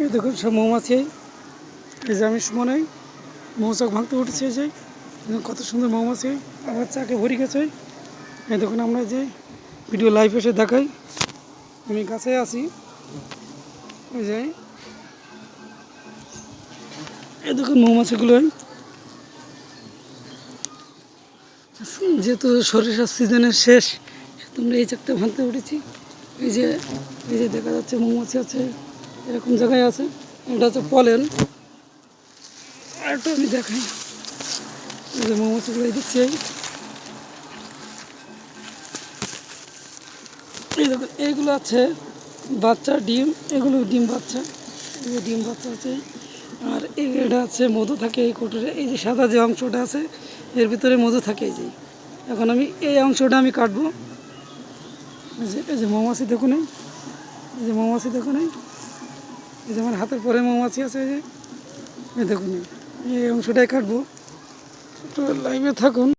এই দেখুন সব মৌমাছি, এই যে আমি সুমনাই মৌচাক ভাঙতে উঠেছি। এই যে কত সুন্দর মৌমাছি আমার চাকে ভরে গেছে। এই দেখুন আমরা যে ভিডিও লাইভ এসে দেখাই, আমি কাছে আছি। ওই যে এই দেখুন মৌমাছিগুলোই, যেহেতু সরিষার সিজনের শেষ, তোমরা এই চাকটা ভাঙতে উঠেছি। এই যে দেখা যাচ্ছে মৌমাছি আছে, এরকম জায়গায় আছে। এটা হচ্ছে পলেন। আর একটু আমি দেখাই, এই যে মৌমাছিগুলো দিচ্ছি। এই দেখুন এইগুলো আছে বাচ্চা ডিম, এগুলো ডিম বাচ্চা, এই যে ডিম বাচ্চা আছে। আর এটা আছে মধু থাকে এই কোটরে, এই যে সাদা যে অংশটা আছে এর ভিতরে মধু থাকে। এই যে এখন আমি এই অংশটা আমি কাটবো। এই যে মৌমাছি দেখুন, এই যে মৌমাছি দেখুন, এই যে আমার হাতের পরে মৌমাছি আছে। এই যে দেখুন এই অংশটাই কাটবো। একটু লাইভে থাকুন।